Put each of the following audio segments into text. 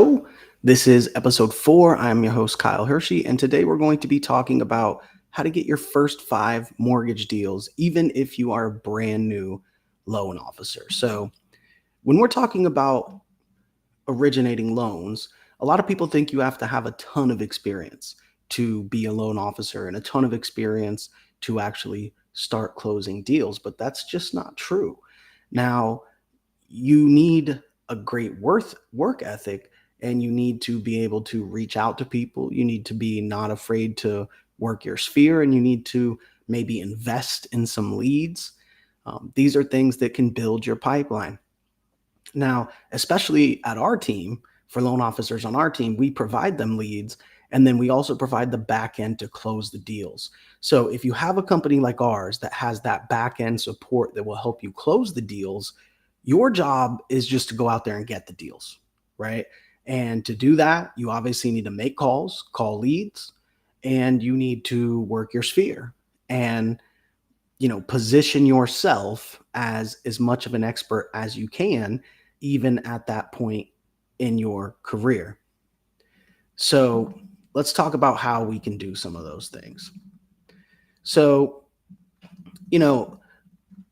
Show. This is episode 4. I'm your host, Kyle Hershey, and today we're going to be talking about how to get your first 5 mortgage deals, even if you are a brand new loan officer. So, when we're talking about originating loans, a lot of people think you have to have a ton of experience to be a loan officer and a ton of experience to actually start closing deals, but that's just not true. Now, you need a great work ethic, and you need to be able to reach out to people. You need to be not afraid to work your sphere, and you need to maybe invest in some leads. These are things that can build your pipeline. Now, especially at our team, for loan officers on our team, we provide them leads, and then we also provide the back end to close the deals. So if you have a company like ours that has that back end support that will help you close the deals, your job is just to go out there and get the deals, right? And to do that, you obviously need to make calls, call leads, and you need to work your sphere. And position yourself as much of an expert as you can, even at that point in your career. So let's talk about how we can do some of those things. So, you know,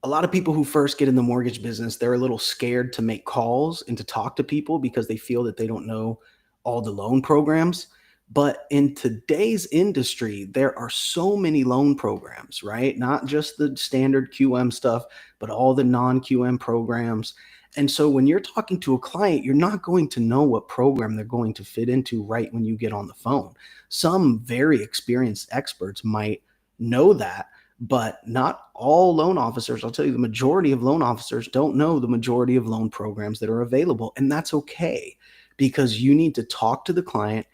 a lot of people who first get in the mortgage business, they're a little scared to make calls and to talk to people because they feel that they don't know all the loan programs. But in today's industry, there are so many loan programs, right? Not just the standard QM stuff, but all the non QM programs. And so when you're talking to a client, you're not going to know what program they're going to fit into right when you get on the phone. Some very experienced experts might know that, but not all loan officers. I'll tell you, the majority of loan officers don't know the majority of loan programs that are available. And that's okay, because you need to talk to the client,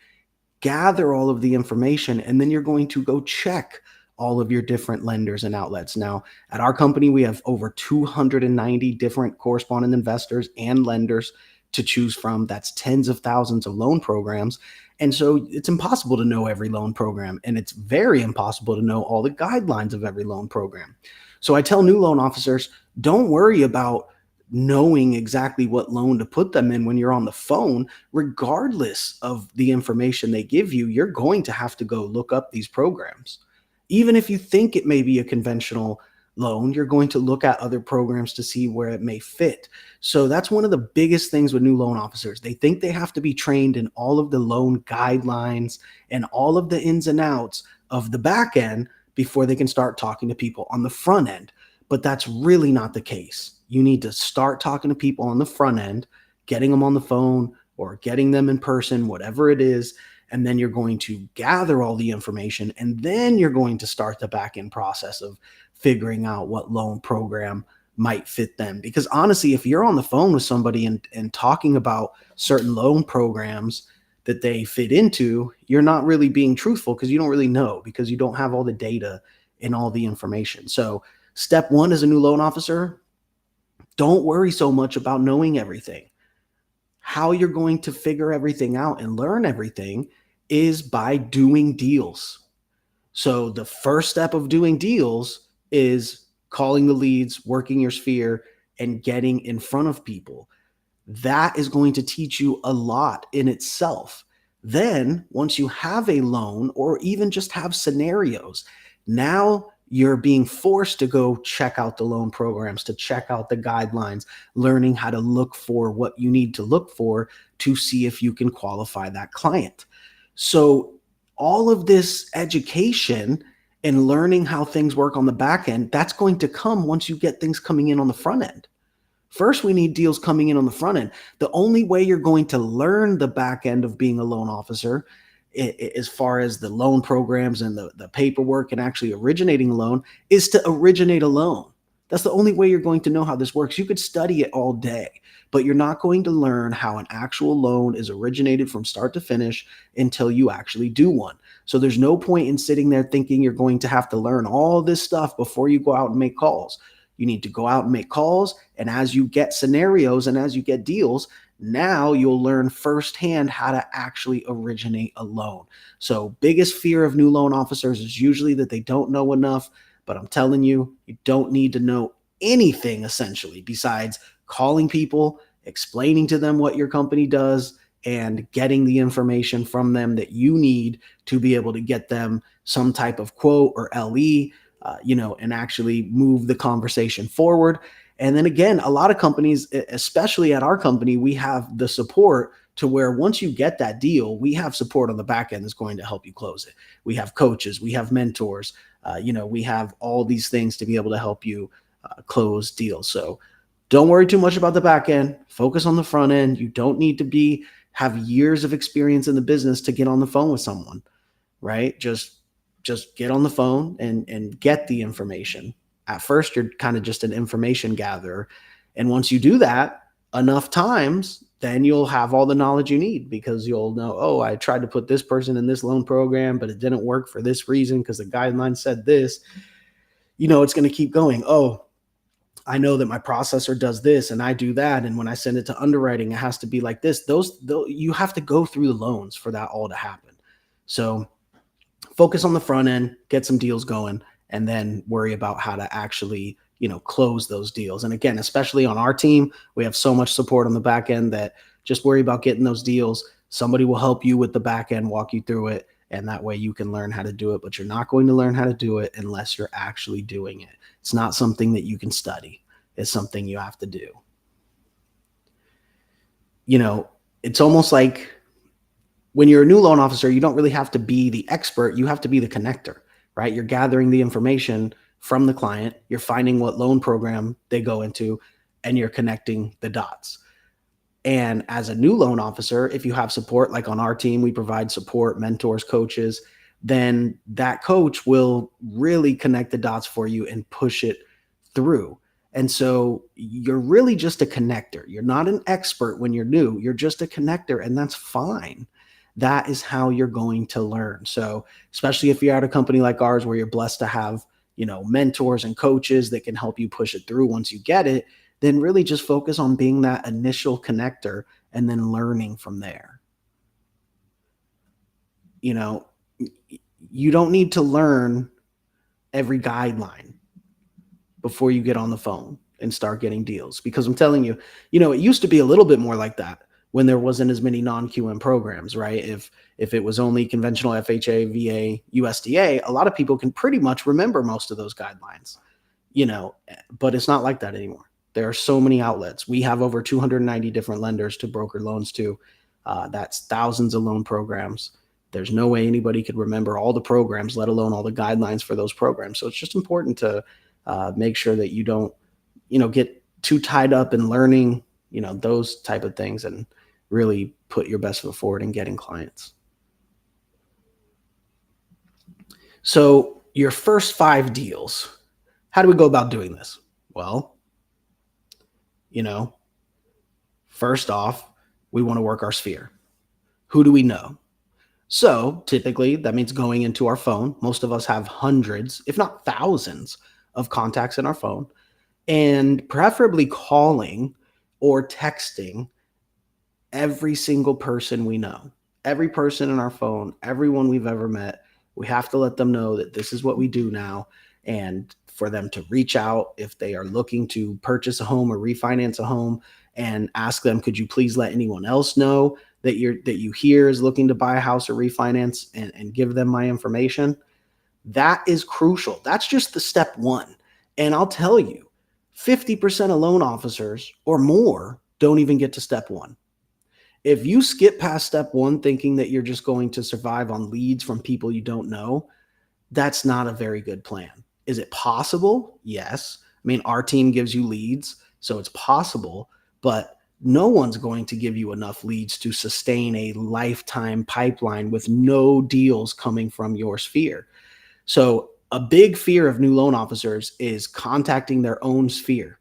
gather all of the information, and then you're going to go check all of your different lenders and outlets. Now, at our company, we have over 290 different correspondent investors and lenders to choose from. That's tens of thousands of loan programs. And so it's impossible to know every loan program, and it's very impossible to know all the guidelines of every loan program. So I tell new loan officers, don't worry about knowing exactly what loan to put them in when you're on the phone. Regardless of the information they give you, you're going to have to go look up these programs. Even if you think it may be a conventional loan, you're going to look at other programs to see where it may fit. So that's one of the biggest things with new loan officers. They think they have to be trained in all of the loan guidelines and all of the ins and outs of the back end before they can start talking to people on the front end. But that's really not the case. You need to start talking to people on the front end, getting them on the phone or getting them in person, whatever it is. And then you're going to gather all the information, and then you're going to start the back end process of figuring out what loan program might fit them. Because honestly, if you're on the phone with somebody and talking about certain loan programs that they fit into, you're not really being truthful, because you don't really know, because you don't have all the data and all the information. So step one as a new loan officer, don't worry so much about knowing everything. How you're going to figure everything out and learn everything is by doing deals. So the first step of doing deals is calling the leads, working your sphere, and getting in front of people. That is going to teach you a lot in itself. Then, once you have a loan, or even just have scenarios, now you're being forced to go check out the loan programs, to check out the guidelines, learning how to look for what you need to look for to see if you can qualify that client. So all of this education and learning how things work on the back end, that's going to come once you get things coming in on the front end. First, we need deals coming in on the front end. The only way you're going to learn the back end of being a loan officer, as far as the loan programs and the paperwork and actually originating a loan, is to originate a loan. That's the only way you're going to know how this works. You could study it all day, but you're not going to learn how an actual loan is originated from start to finish until you actually do one. So there's no point in sitting there thinking you're going to have to learn all this stuff before you go out and make calls. You need to go out and make calls, and as you get scenarios and as you get deals, now you'll learn firsthand how to actually originate a loan. So biggest fear of new loan officers is usually that they don't know enough, but I'm telling you, you don't need to know anything essentially besides calling people, explaining to them what your company does, and getting the information from them that you need to be able to get them some type of quote or LE, and actually move the conversation forward. And then again, a lot of companies, especially at our company, we have the support to where once you get that deal, we have support on the back end that's going to help you close it. We have coaches, we have mentors, we have all these things to be able to help you close deals. So don't worry too much about the back end. Focus on the front end. You don't need to have years of experience in the business to get on the phone with someone, right? Just get on the phone and get the information. At first, you're kind of just an information gatherer. And once you do that enough times, then you'll have all the knowledge you need, because you'll know, oh, I tried to put this person in this loan program, but it didn't work for this reason because the guideline said this. It's going to keep going. Oh, I know that my processor does this and I do that. And when I send it to underwriting, it has to be like this. Those you have to go through the loans for that all to happen. So focus on the front end, get some deals going, and then worry about how to actually, close those deals. And again, especially on our team, we have so much support on the back end that just worry about getting those deals. Somebody will help you with the back end, walk you through it, and that way you can learn how to do it. But you're not going to learn how to do it unless you're actually doing it. It's not something that you can study. It's something you have to do. It's almost like when you're a new loan officer, you don't really have to be the expert. You have to be the connector, right? You're gathering the information from the client. You're finding what loan program they go into, and you're connecting the dots. And as a new loan officer, if you have support, like on our team, we provide support, mentors, coaches, then that coach will really connect the dots for you and push it through. And so you're really just a connector. You're not an expert when you're new. You're just a connector, and that's fine. That is how you're going to learn. So especially if you're at a company like ours where you're blessed to have, mentors and coaches that can help you push it through once you get it, then really just focus on being that initial connector and then learning from there. You don't need to learn every guideline before you get on the phone and start getting deals, because I'm telling you, it used to be a little bit more like that when there wasn't as many non-QM programs, right? If it was only conventional FHA, VA, USDA, a lot of people can pretty much remember most of those guidelines, but it's not like that anymore. There are so many outlets. We have over 290 different lenders to broker loans to. That's thousands of loan programs. There's no way anybody could remember all the programs, let alone all the guidelines for those programs. So it's just important to make sure that you don't, get too tied up in learning, those type of things, and really put your best foot forward in getting clients. So your first 5 deals, how do we go about doing this? Well, first off, we want to work our sphere. Who do we know? So typically that means going into our phone. Most of us have hundreds, if not thousands, of contacts in our phone, and preferably calling or texting every single person we know, every person in our phone, everyone we've ever met. We have to let them know that this is what we do now, and for them to reach out if they are looking to purchase a home or refinance a home, and ask them, could you please let anyone else know that you hear is looking to buy a house or refinance, and give them my information. That is crucial. That's just the step 1. And I'll tell you, 50% of loan officers or more don't even get to step 1. If you skip past step 1 thinking that you're just going to survive on leads from people you don't know, that's not a very good plan. Is it possible? Yes. I mean, our team gives you leads, so it's possible, but no one's going to give you enough leads to sustain a lifetime pipeline with no deals coming from your sphere. So a big fear of new loan officers is contacting their own sphere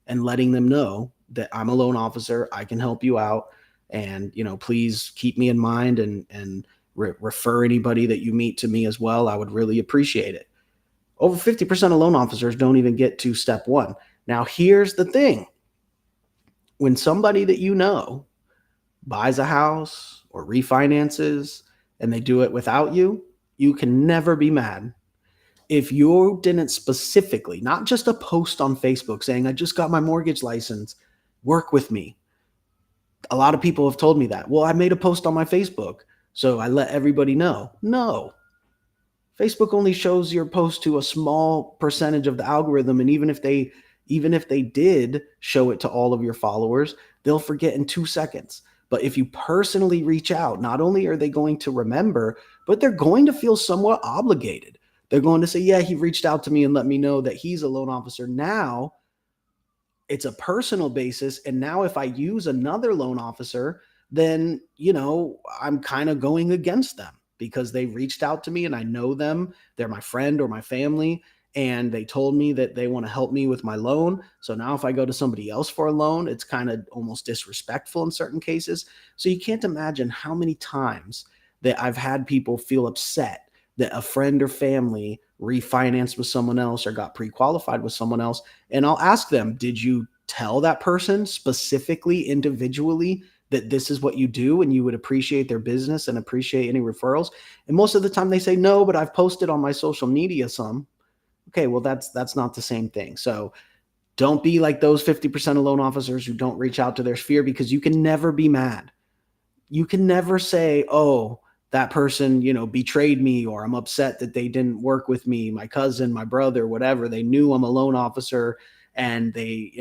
and letting them know that I'm a loan officer, I can help you out, and please keep me in mind, and refer anybody that you meet to me as well. I would really appreciate it. Over 50% of loan officers don't even get to step 1. Now, here's the thing. When somebody that you know buys a house or refinances and they do it without you, you can never be mad. If you didn't specifically, not just a post on Facebook saying, I just got my mortgage license, work with me. A lot of people have told me that. Well, I made a post on my Facebook, so I let everybody know. No, Facebook only shows your post to a small percentage of the algorithm, and even if they did show it to all of your followers, they'll forget in 2 seconds. But if you personally reach out, not only are they going to remember, but they're going to feel somewhat obligated. They're going to say, "Yeah, he reached out to me and let me know that he's a loan officer." Now, it's a personal basis. And now if I use another loan officer, then, I'm kind of going against them because they reached out to me and I know them. They're my friend or my family. And they told me that they want to help me with my loan. So now if I go to somebody else for a loan, it's kind of almost disrespectful in certain cases. So you can't imagine how many times that I've had people feel upset that a friend or family refinanced with someone else or got pre-qualified with someone else. And I'll ask them, did you tell that person specifically, individually, that this is what you do and you would appreciate their business and appreciate any referrals? And most of the time they say, no, but I've posted on my social media some. Okay, well, that's not the same thing. So don't be like those 50% of loan officers who don't reach out to their sphere, because you can never be mad. You can never say, oh, that person, betrayed me, or I'm upset that they didn't work with me, my cousin, my brother, whatever. They knew I'm a loan officer and they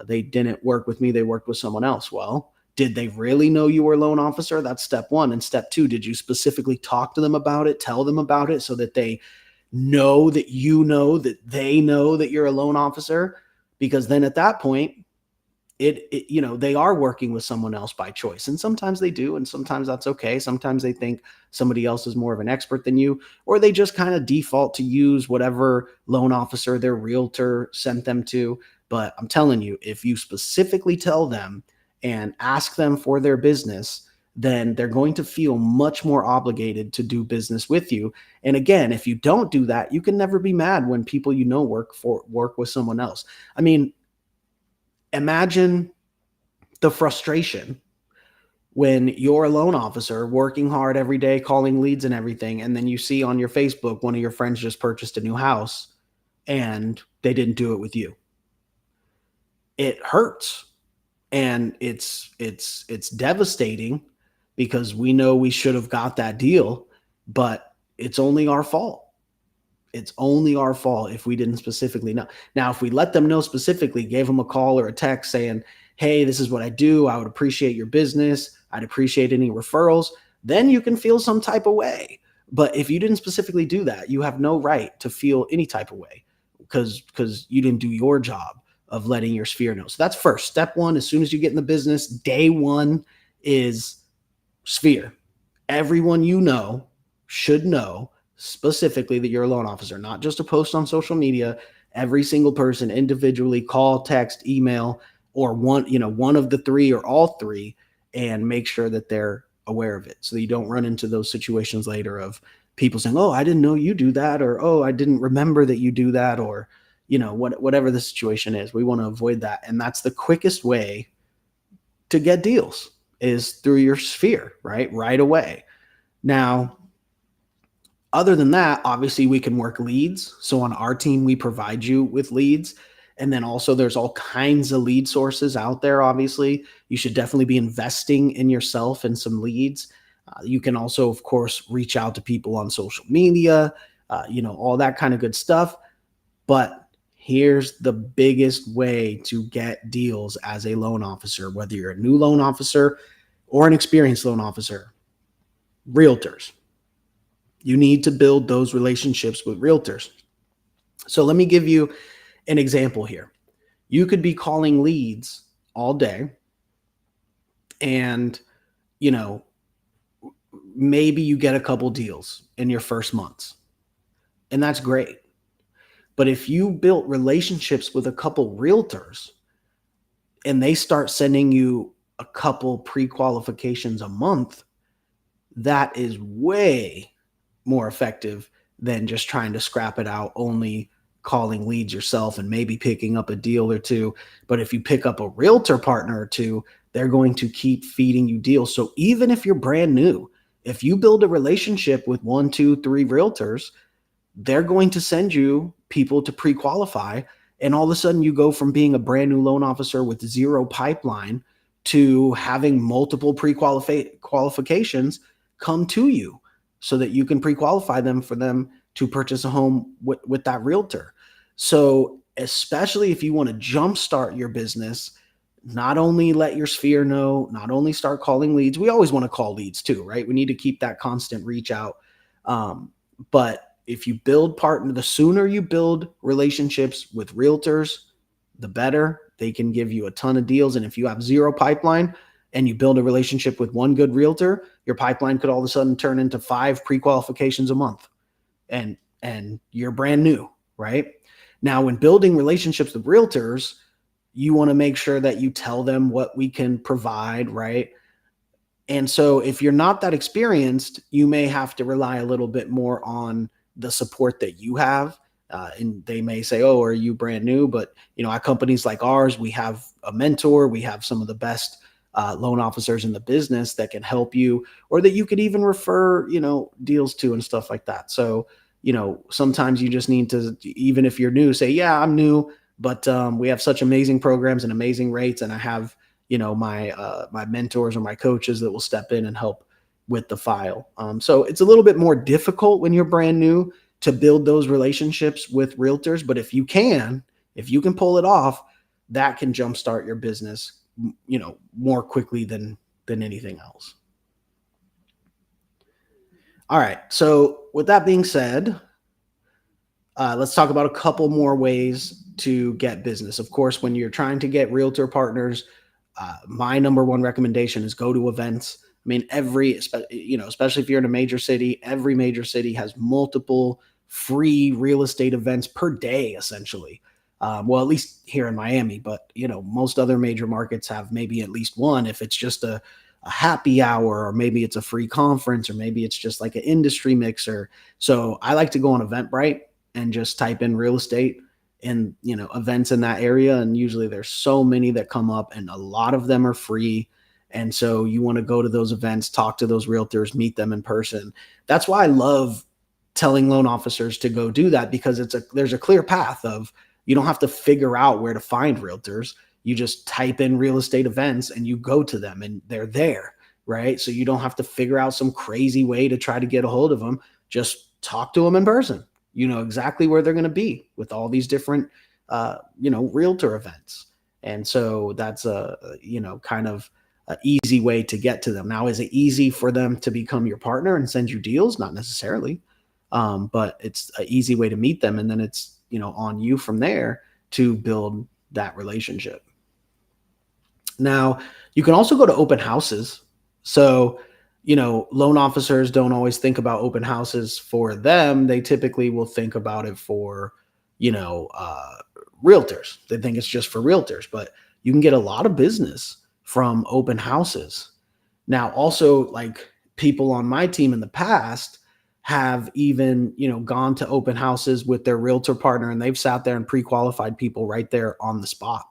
didn't work with me. They worked with someone else. Well, did they really know you were a loan officer? That's step one. And step two, did you specifically talk to them about it, tell them about it so that they know that that they know that you're a loan officer? Because then at that point, they are working with someone else by choice, and sometimes they do, and sometimes that's okay. Sometimes they think somebody else is more of an expert than you, or they just kind of default to use whatever loan officer their realtor sent them to. But I'm telling you, if you specifically tell them and ask them for their business, then they're going to feel much more obligated to do business with you. And again, if you don't do that, you can never be mad when people work with someone else. I mean, imagine the frustration when you're a loan officer working hard every day, calling leads and everything, and then you see on your Facebook one of your friends just purchased a new house and they didn't do it with you. It hurts, and it's devastating, because we know we should have got that deal, but it's only our fault. It's only our fault if we didn't specifically know. Now, if we let them know specifically, gave them a call or a text saying, hey, this is what I do, I would appreciate your business, I'd appreciate any referrals, then you can feel some type of way. But if you didn't specifically do that, you have no right to feel any type of way, because you didn't do your job of letting your sphere know. So that's first. Step one, as soon as you get in the business, day one is sphere. Everyone should know specifically that you're a loan officer, not just a post on social media. Every single person individually, call, text, email, or one of the three or all three, and make sure that they're aware of it, so that you don't run into those situations later of people saying, oh, I didn't know you do that, or oh, I didn't remember that you do that, or whatever the situation is. We want to avoid that. And that's the quickest way to get deals, is through your sphere, right away. Now, other than that, obviously we can work leads. So on our team, we provide you with leads. And then also there's all kinds of lead sources out there. Obviously, you should definitely be investing in yourself and some leads. You can also, of course, reach out to people on social media, all that kind of good stuff. But here's the biggest way to get deals as a loan officer, whether you're a new loan officer or an experienced loan officer: realtors. You need to build those relationships with realtors. So let me give you an example here. You could be calling leads all day, and, maybe you get a couple deals in your first months, and that's great. But if you built relationships with a couple realtors and they start sending you a couple pre-qualifications a month, that is way more effective than just trying to scrap it out, only calling leads yourself and maybe picking up a deal or two. But if you pick up a realtor partner or two, they're going to keep feeding you deals. So even if you're brand new, if you build a relationship with 1, 2, 3 realtors, they're going to send you people to pre-qualify. And all of a sudden you go from being a brand new loan officer with zero pipeline to having multiple qualifications come to you so that you can pre-qualify them for them to purchase a home with that realtor. So especially if you want to jumpstart your business, not only let your sphere know, not only start calling leads. We always want to call leads too, right? We need to keep that constant reach out. But if you build partner, the sooner you build relationships with realtors, the better. They can give you a ton of deals. And if you have zero pipeline and you build a relationship with one good realtor, your pipeline could all of a sudden turn into 5 pre-qualifications a month. And you're brand new, right? Now, when building relationships with realtors, you want to make sure that you tell them what we can provide, right? And so if you're not that experienced, you may have to rely a little bit more on the support that you have. And they may say, oh, are you brand new? But, at companies like ours, we have a mentor. We have some of the best loan officers in the business that can help you, or that you could even refer, deals to and stuff like that. So, sometimes you just need to, even if you're new, say, yeah, I'm new, but we have such amazing programs and amazing rates. And I have, my mentors or my coaches that will step in and help with the file. So it's a little bit more difficult when you're brand new to build those relationships with realtors. But if you can pull it off, that can jumpstart your business, more quickly than anything else. All right. So with that being said, let's talk about a couple more ways to get business. Of course, when you're trying to get realtor partners, my number one recommendation is go to events. I mean, especially if you're in a major city, every major city has multiple free real estate events per day, essentially. Well, at least here in Miami, but most other major markets have maybe at least one. If it's just a happy hour, or maybe it's a free conference, or maybe it's just like an industry mixer. So I like to go on Eventbrite and just type in real estate and events in that area, and usually there's so many that come up, and a lot of them are free. And so you want to go to those events, talk to those realtors, meet them in person. That's why I love telling loan officers to go do that, because there's a clear path of, you don't have to figure out where to find realtors. You just type in real estate events and you go to them, and they're there, right? So you don't have to figure out some crazy way to try to get a hold of them. Just talk to them in person. You know exactly where they're going to be with all these different, realtor events. And so that's kind of an easy way to get to them. Now, is it easy for them to become your partner and send you deals? Not necessarily. But it's an easy way to meet them. And then it's, on you from there to build that relationship. Now, you can also go to open houses. So, loan officers don't always think about open houses for them. They typically will think about it for, realtors. They think it's just for realtors, but you can get a lot of business from open houses. Now, also, like, people on my team in the past have even, gone to open houses with their realtor partner, and they've sat there and pre-qualified people right there on the spot.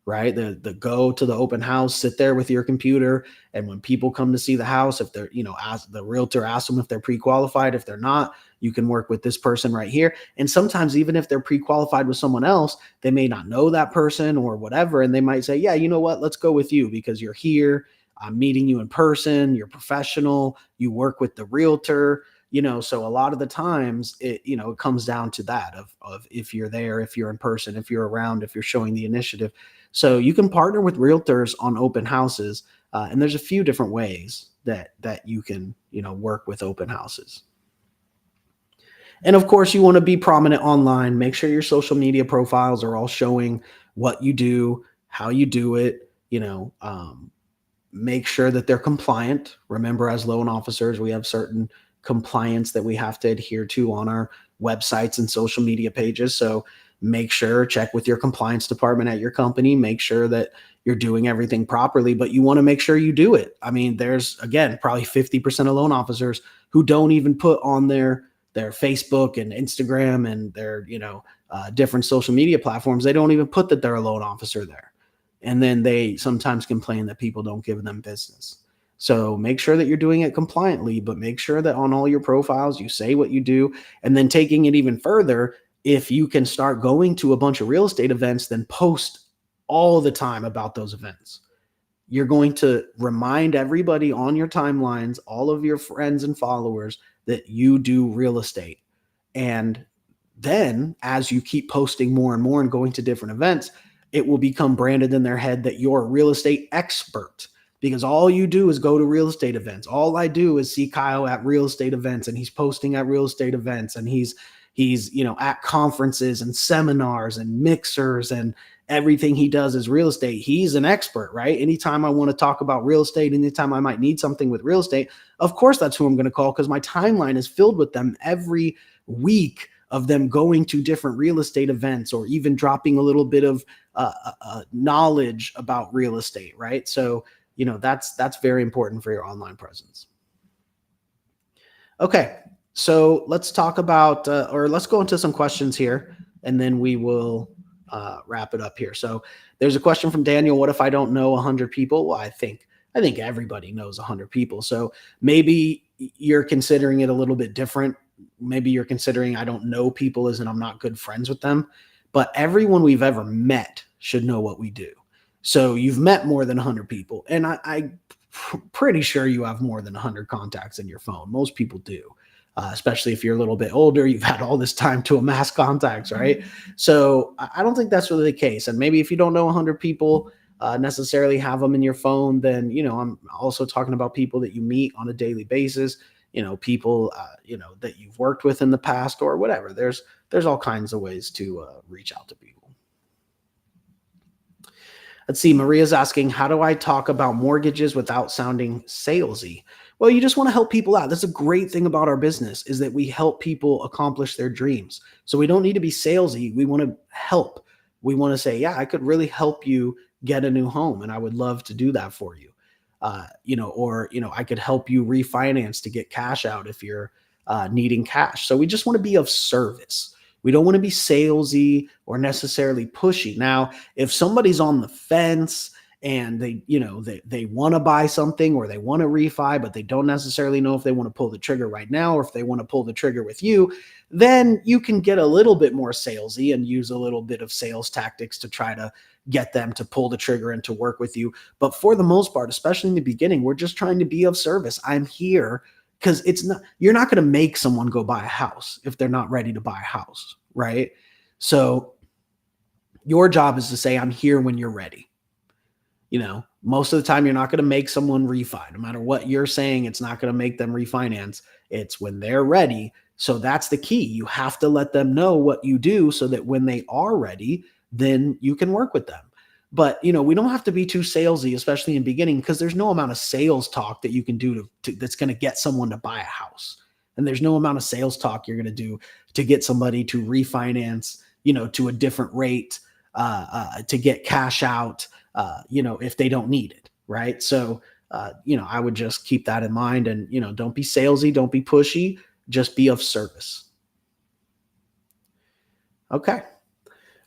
Right? The go to the open house, sit there with your computer. And when people come to see the house, if they're, ask the realtor, ask them if they're pre-qualified. If they're not, you can work with this person right here. And sometimes even if they're pre-qualified with someone else, they may not know that person or whatever. And they might say, yeah, you know what, let's go with you because you're here. I'm meeting you in person. You're professional. You work with the realtor. So a lot of the times it comes down to that of if you're there, if you're in person, if you're around, if you're showing the initiative. So you can partner with realtors on open houses. And there's a few different ways that you can, work with open houses. And of course, you want to be prominent online. Make sure your social media profiles are all showing what you do, how you do it, make sure that they're compliant. Remember, as loan officers, we have certain compliance that we have to adhere to on our websites and social media pages. So make sure, check with your compliance department at your company, make sure that you're doing everything properly, but you want to make sure you do it. I mean, there's, again, probably 50% of loan officers who don't even put on their Facebook and Instagram and their, different social media platforms. They don't even put that they're a loan officer there. And then they sometimes complain that people don't give them business. So make sure that you're doing it compliantly, but make sure that on all your profiles, you say what you do. And then taking it even further, if you can start going to a bunch of real estate events, then post all the time about those events. you're going to remind everybody on your timelines, all of your friends and followers, that you do real estate. And then as you keep posting more and more and going to different events, it will become branded in their head that you're a real estate expert, because all you do is go to real estate events. All I do is see Kyle at real estate events, and he's posting at real estate events, and he's at conferences and seminars and mixers, and everything he does is real estate. He's an expert, right? Anytime I want to talk about real estate, anytime I might need something with real estate, of course that's who I'm going to call, because my timeline is filled with them every week, of them going to different real estate events, or even dropping a little bit of knowledge about real estate, right? So, that's very important for your online presence. Okay, so let's talk about, or let's go into some questions here, and then we will wrap it up here. So there's a question from Daniel. What if I don't know 100 people? Well, I think everybody knows 100 people. So maybe you're considering it a little bit different. Maybe you're considering, I don't know people as in I'm not good friends with them, but everyone we've ever met should know what we do. So you've met more than 100 people, and I'm pretty sure you have more than 100 contacts in your phone. Most people do, especially if you're a little bit older. You've had all this time to amass contacts, right? So I don't think that's really the case. And maybe if you don't know 100 people, necessarily have them in your phone, then, I'm also talking about people that you meet on a daily basis, people, that you've worked with in the past or whatever. There's all kinds of ways to reach out to people. Let's see. Maria's asking, how do I talk about mortgages without sounding salesy? Well, you just want to help people out. That's a great thing about our business, is that we help people accomplish their dreams. So we don't need to be salesy. We want to help. We want to say, yeah, I could really help you get a new home, and I would love to do that for you. I could help you refinance to get cash out if you're needing cash. So we just want to be of service. We don't want to be salesy or necessarily pushy. Now, if somebody's on the fence and they want to buy something, or they want to refi, but they don't necessarily know if they want to pull the trigger right now, or if they want to pull the trigger with you, then you can get a little bit more salesy and use a little bit of sales tactics to try to get them to pull the trigger and to work with you. But for the most part, especially in the beginning, we're just trying to be of service. I'm here because you're not going to make someone go buy a house if they're not ready to buy a house, right? So your job is to say, I'm here when you're ready. Most of the time you're not going to make someone refi. No matter what you're saying, it's not going to make them refinance. It's when they're ready. So that's the key. You have to let them know what you do, so that when they are ready, then you can work with them. But, we don't have to be too salesy, especially in beginning, because there's no amount of sales talk that you can do that's going to get someone to buy a house. And there's no amount of sales talk you're going to do to get somebody to refinance, to a different rate, to get cash out, if they don't need it. Right. So, I would just keep that in mind, and, don't be salesy, don't be pushy, just be of service. Okay.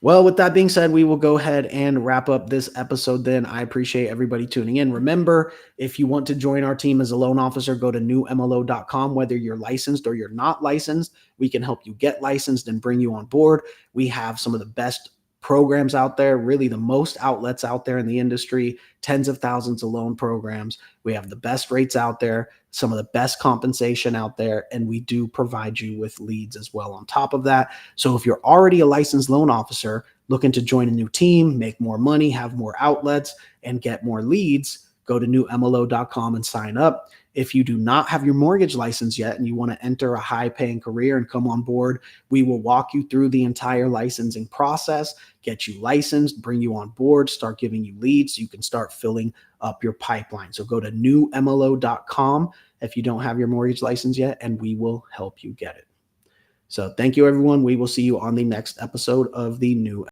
Well, with that being said, we will go ahead and wrap up this episode then. I appreciate everybody tuning in. Remember, if you want to join our team as a loan officer, go to newmlo.com. Whether you're licensed or you're not licensed, we can help you get licensed and bring you on board. We have some of the best programs out there, really the most outlets out there in the industry, tens of thousands of loan programs. We have the best rates out there, some of the best compensation out there, and we do provide you with leads as well on top of that. So if you're already a licensed loan officer looking to join a new team, make more money, have more outlets, and get more leads, go to newmlo.com and sign up. If you do not have your mortgage license yet and you want to enter a high-paying career and come on board, we will walk you through the entire licensing process, get you licensed, bring you on board, start giving you leads so you can start filling up your pipeline. So go to newmlo.com if you don't have your mortgage license yet, and we will help you get it. So thank you, everyone. We will see you on the next episode of the New